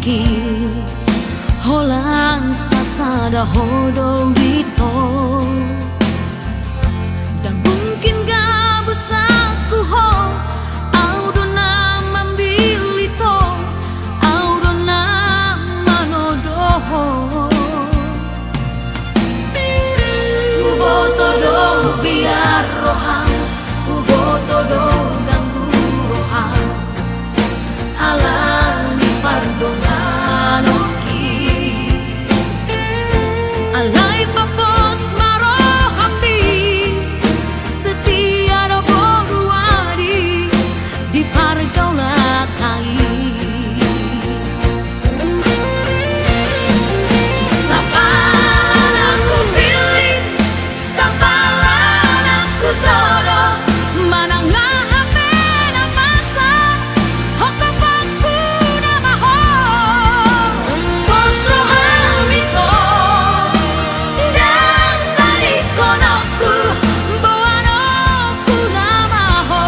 ki holang sasada hodo ito dan mungkin gak busaku ho audo na mambilito audo na manodoho uboto do biar rohang uboto do ganggu rohang alani pardongan oki alai papos maro hati setia do boruari di pargaulah kai sapalan aku pilih sapalan aku todo mana ngahape na masa hokapaku na maho posro hamito dan tadi konoku boanoku na maho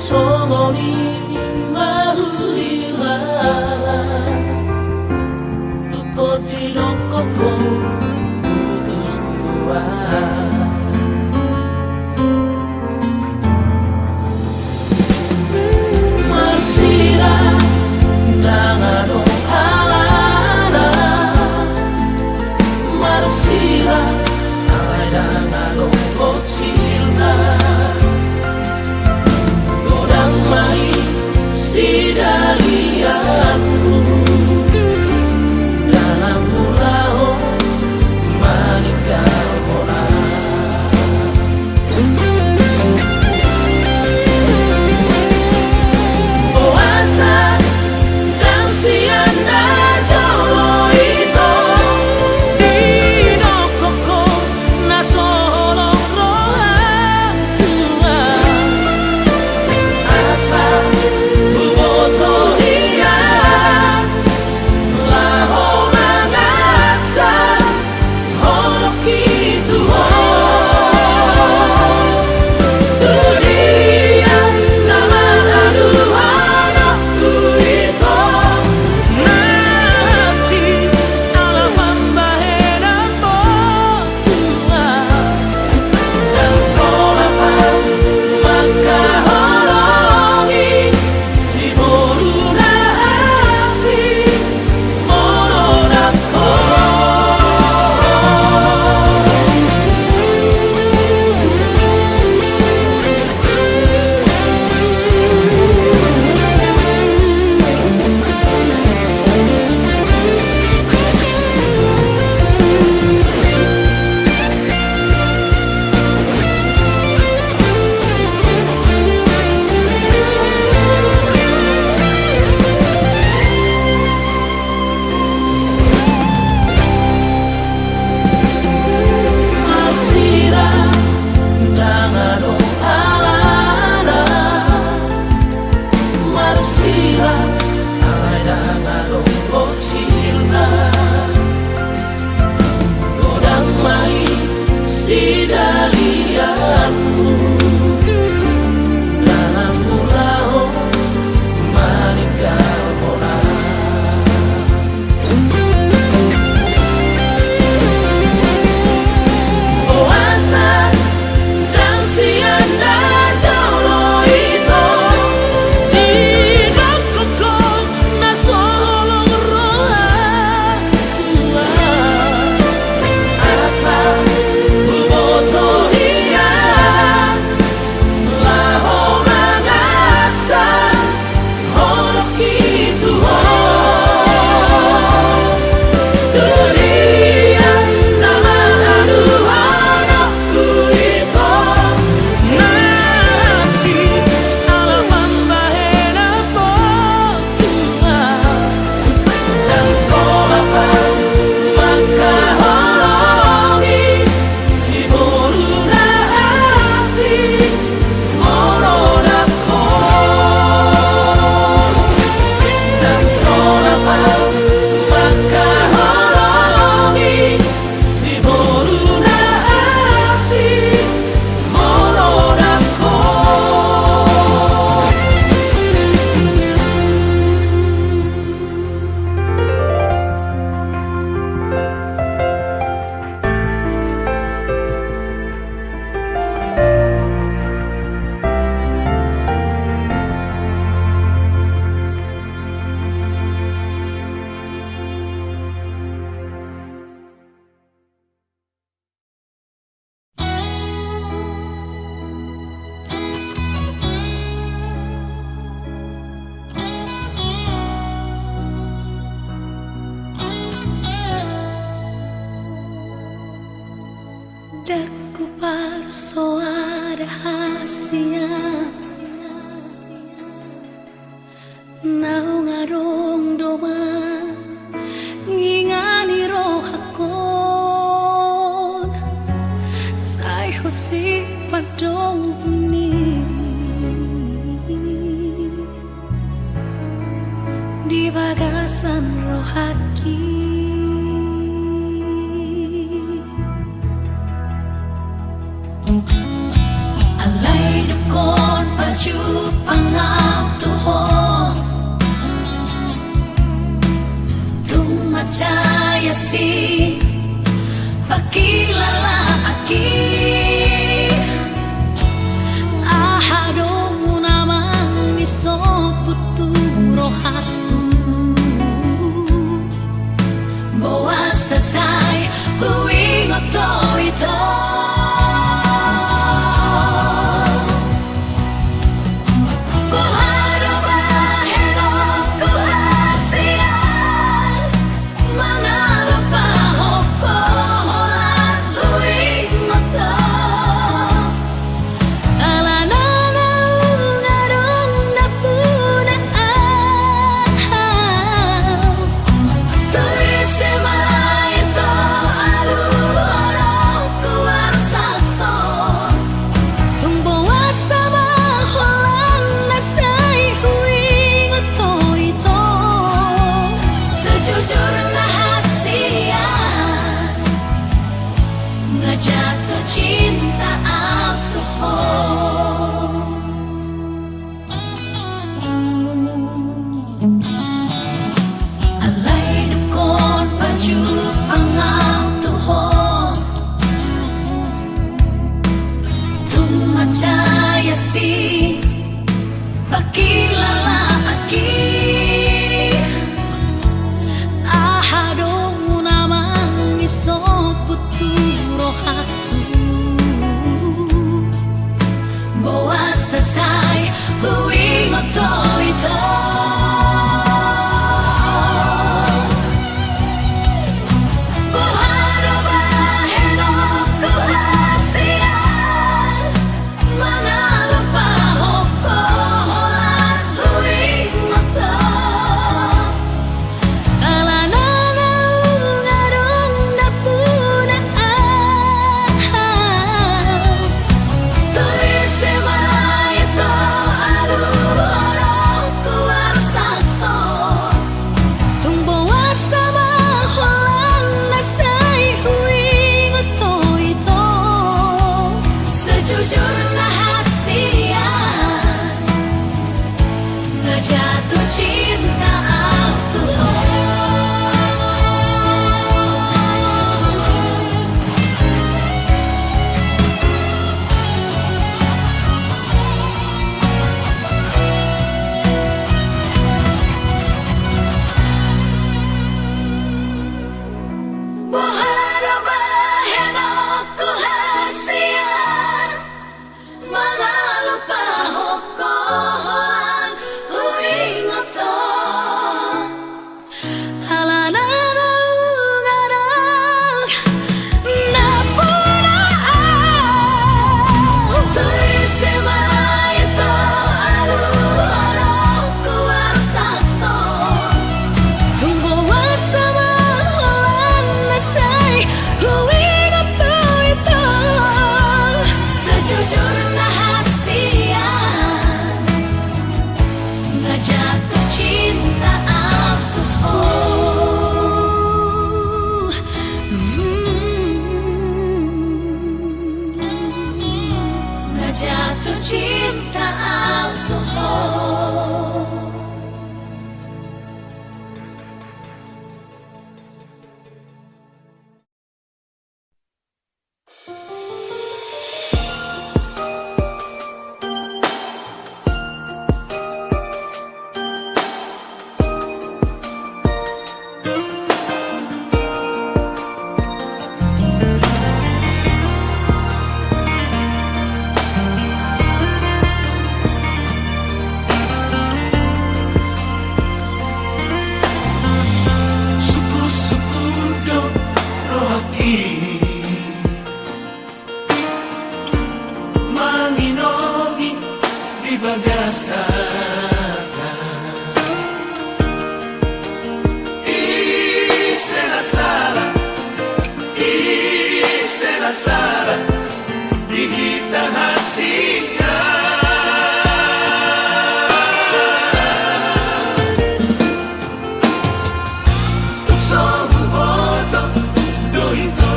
そに舞う今どこdi rokokku putus tua Marsira dengan alana Marsira alay dengan bocilna Godang mai si dalianmu dalam pulau meninggal orang Puasa dan sianda jolo itu di nokoko nasolo roha tua asal buboto iya laho mangata holok itu dunia nama aduhan aku itu nanti alam pembahena botua dan tolapan maka holongi si boruna asli monodako Marsira dengan alana Marsira alay dengan bocilna Godang mai si dalianmu dalam pulau meninggal orang Puasa dan sianda jolo itu di rokokku nasolo roha tua asal buboto iya laho mangata holok itu dunia nama aduhan aku itu nanti alam pembahena botua dan tolapan maka holongi si boruna asli monodako dan tolapan maka holongi si boruna asli monodako Daku parsoa rahasia Nau ngarong doma ngingani rohakon Sai hosi padong ni di bagasan rohaki Alay dukon pajupan bagasakan se la sala Dihita hasilnya Tuksomu boto Dohito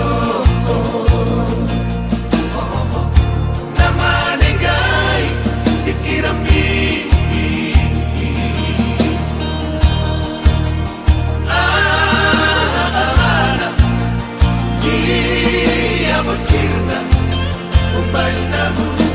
Nama negai Ikirami Iya bocirna Umpanamu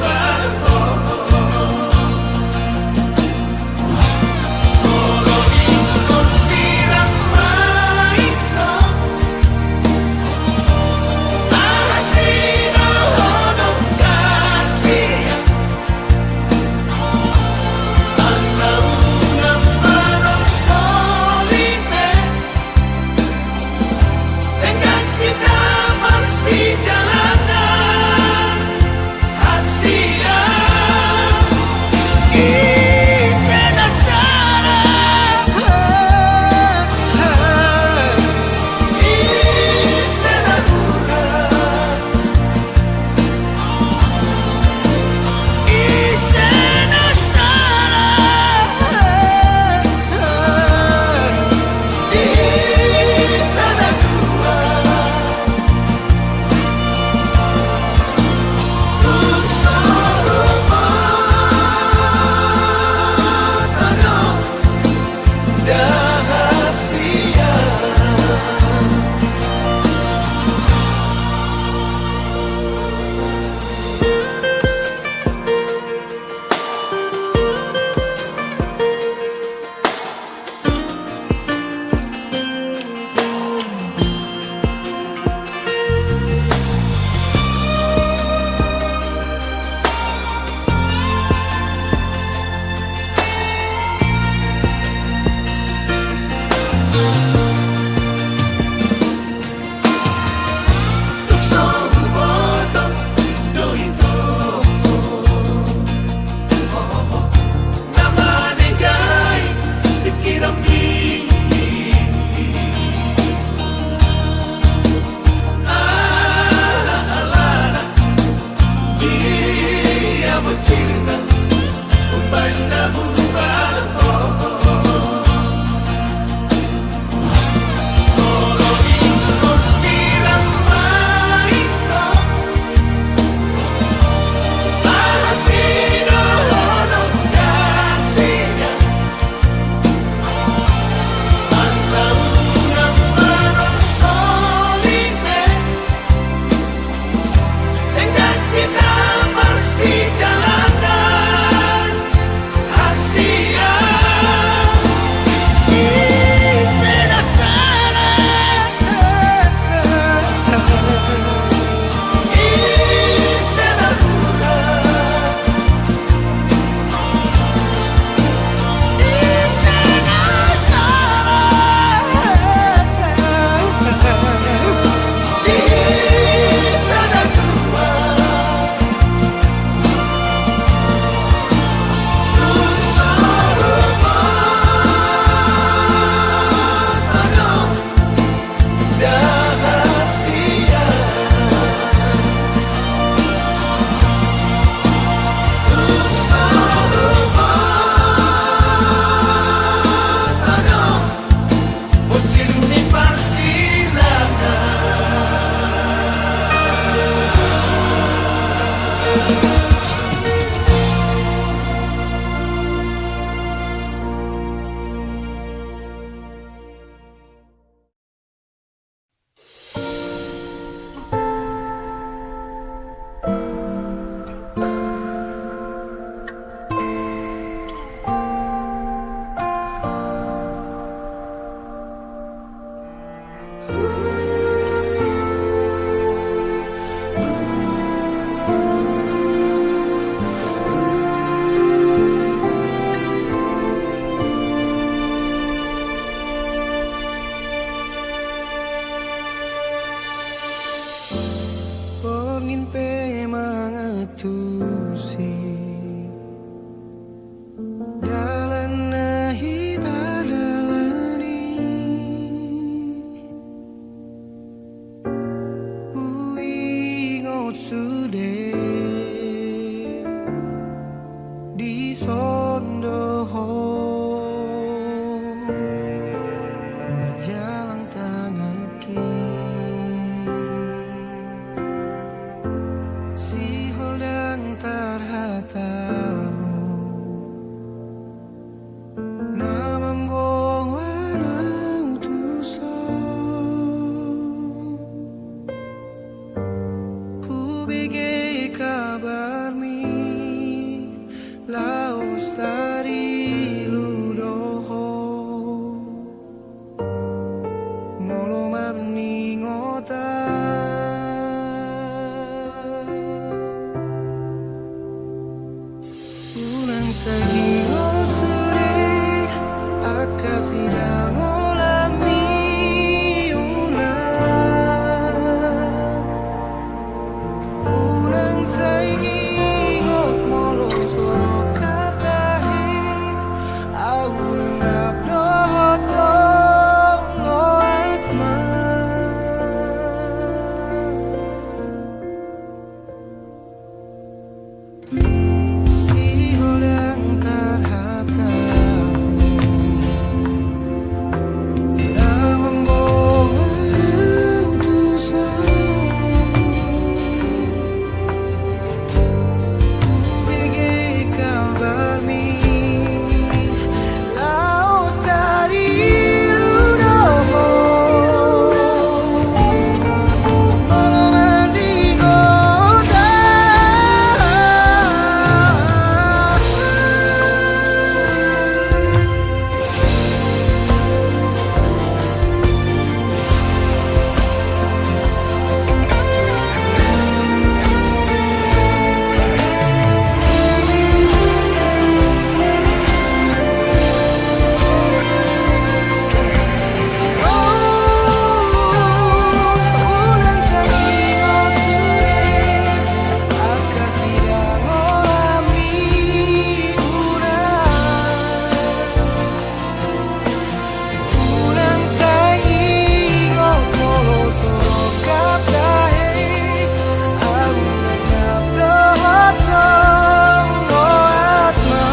sondoho majalang tangaki si holdang tarhatau na membuang wanang tuso ku bigay kabar mi laos dari ludoho molo marni ngota unang sahingo suri akasidang ulami unang sahingo molo suara katahi aku nanggap dohoto lo asma si holdang tarhatau na membuang dosa ku bigay kabar mi laos dari ludoho malam di kota unang sahingo suri akasidang ulami unang sahingo molo suara katahi aku nanggap dohoto lo asma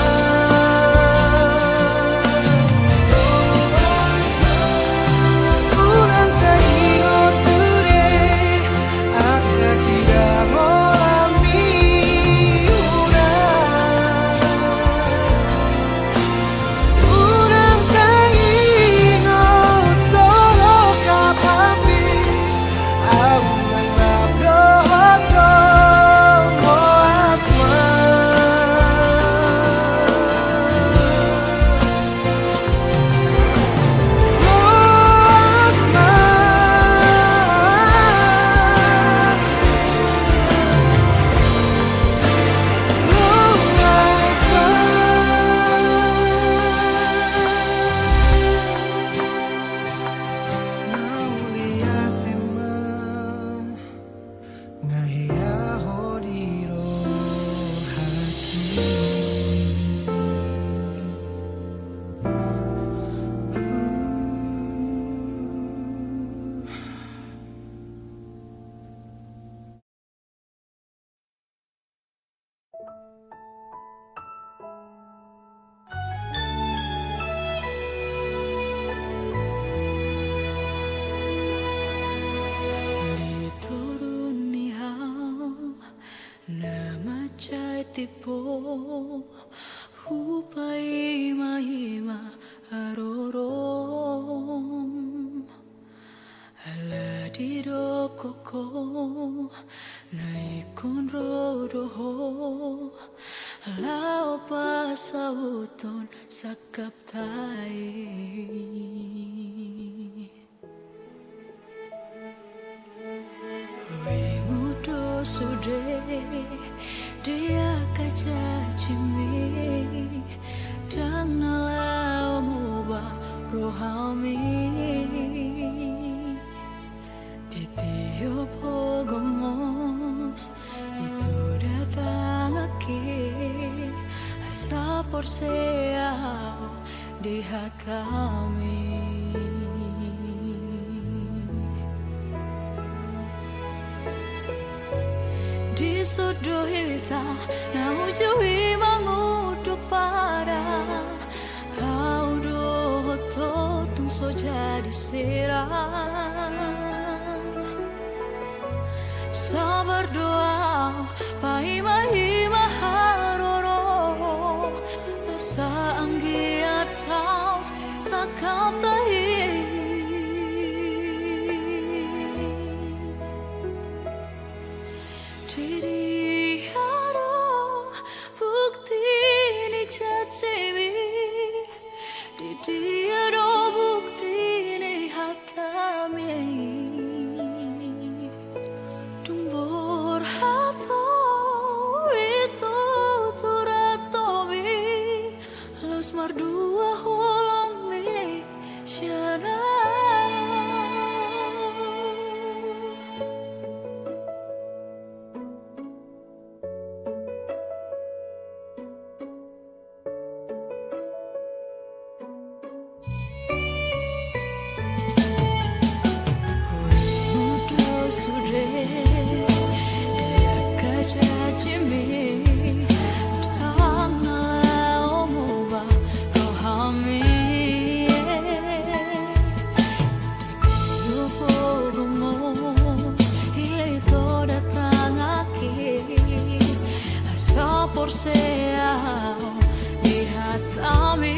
unang sahingo suri akasidang ulami unang sahingo solo kapapi aku nanggap dohoto lo asma Dituruni hau nama cai tipu hupai mahima arorom ala dido koko naikon rodoho lao pasauton sakap tai Wimudo sude dia kaca cimi dan nalau muba rohami titio pogomos itu datang aki asa porseau di hatami di sodohita na ujui manguduk pa serang sabar doa paima haroro asa anggiat saut sakap tahi diri haro bukti ni cacewi diri haro bukti ni hatami tumbor hato itu turatomi los mardua holong mi syana por sea lihat kami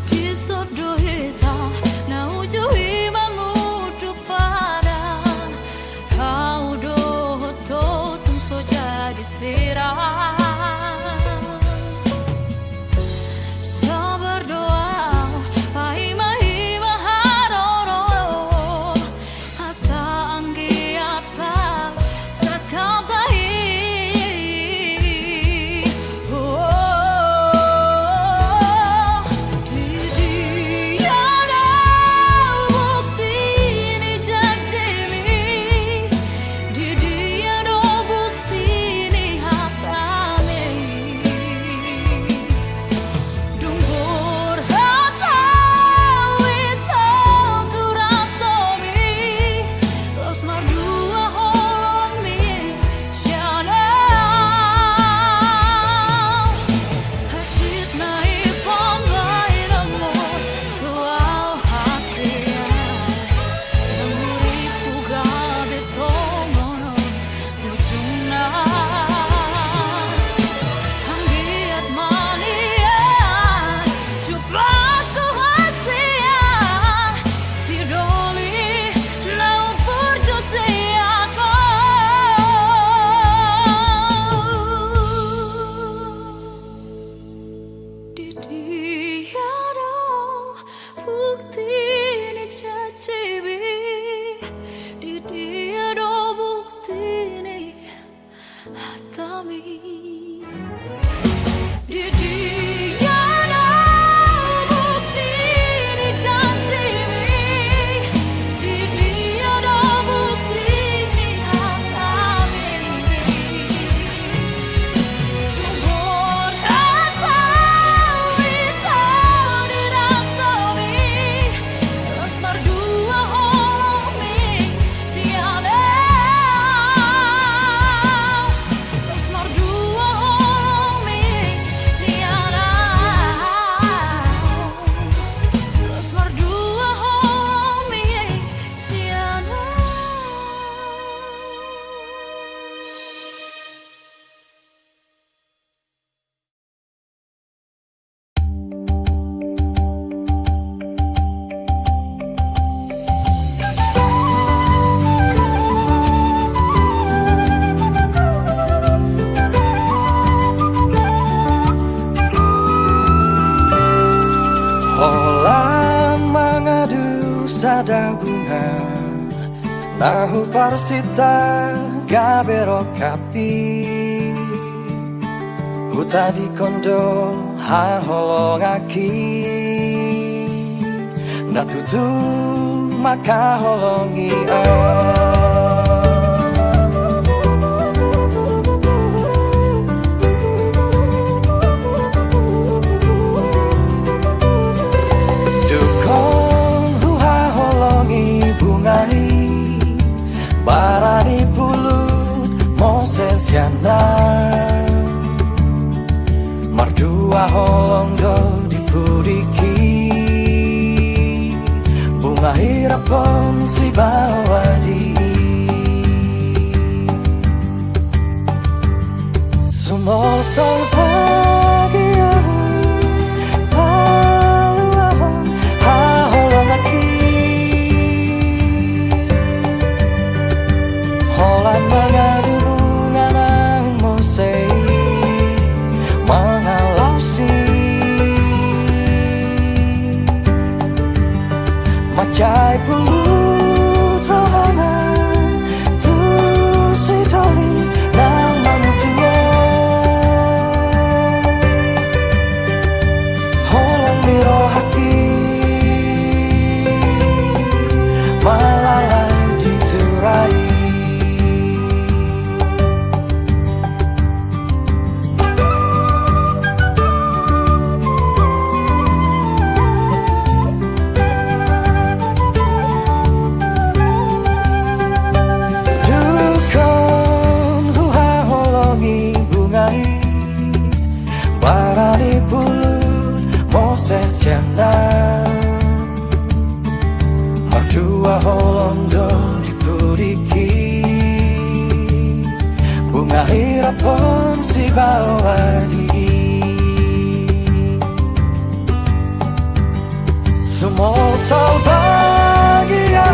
di sodohita na ujui mangudu pada kau doho tung so jadi serang sabar doa paima haroro asa anggiat sa sakap tahi diri ada bukti ni jajemi diri ada bukti ni hatami Dumbur hata wito turatomi los mardua holong mi syana hajit na ipangay namor tuaw hasia namuri pugabe somono mujuna Hanggiat mania Juplaku hasia Si doli Lau purjo siako Didi ada Bukti ni cacebi Didi ada bukti ni hatami Didi ada bukti ni jajemi Didi ada bukti ni hatami Tumbor hata wito diratomi Los mardua holong mi siana Los mardua holong mi siana Los mardua holong mi siana Holan mangadu sada bunga Nahu parsita gabero kapi Huta di kondo ha holong aki Natutu maka holongi Dukong huha holongi bungai Barani pulut Moses yana holong do dipuriki bunga harapan si bawadi semua sol pagi paluahon ha holong lagi holan mengadu bunga mosei mengalausi macai pulut rohana tu si doli nang manutua holang miro haki malalai diturai barani bulut Moses Jangan Mardua holong do dipuriki bunga harapan si bawadi semua sol bahagia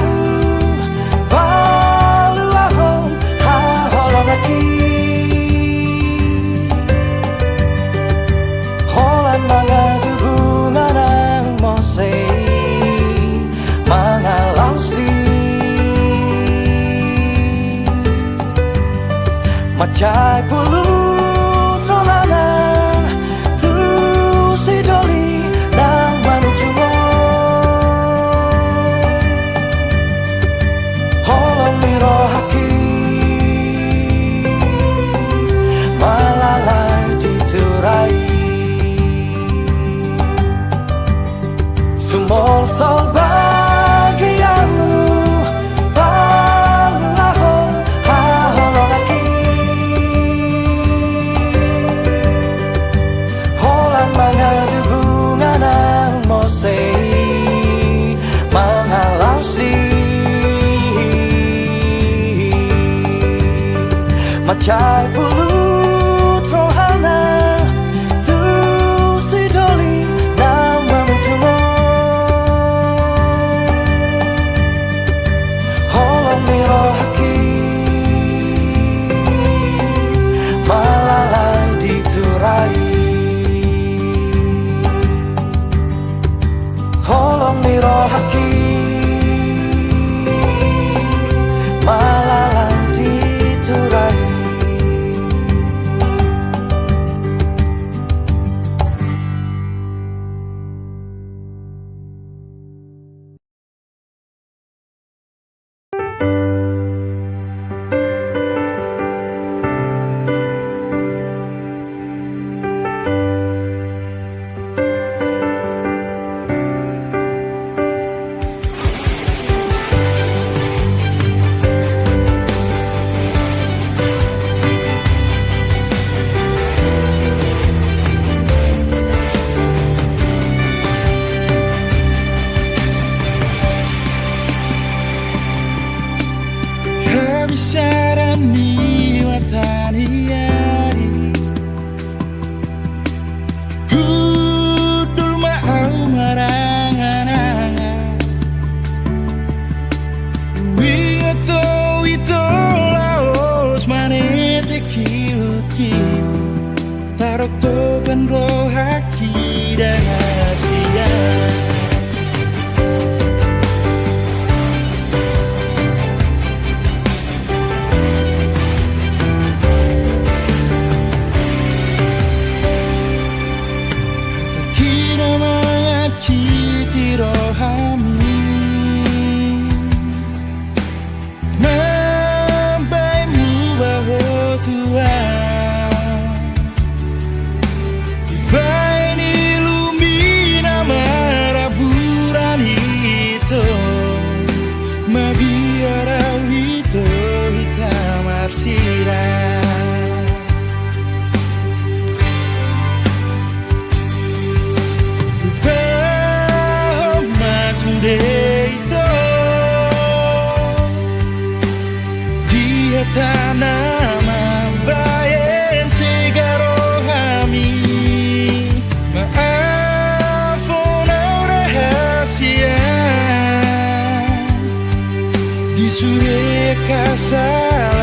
baluahon ha holong lagi holan mangadu bunga nang mosei mengalausi macai pulut rohana tu si doli nang manutua holong miro haki malalai diturai Semua sol bahagiamu baluahon ha holong lagi holang mengadu bunga nang mosei mengalausi macai pulut rohana tu si doli nang manutua miro haki malalai diturai holong miro haki malalai diturai Sarani watani yari Hudul ma'au marangananga Wingato ito laos manete kiluki Tarok toban rohaki dan asia rohani Nambaimu baho Tuhan Baini lumi nama bayen segaro kami. Maaf ono rahasia di sore kasar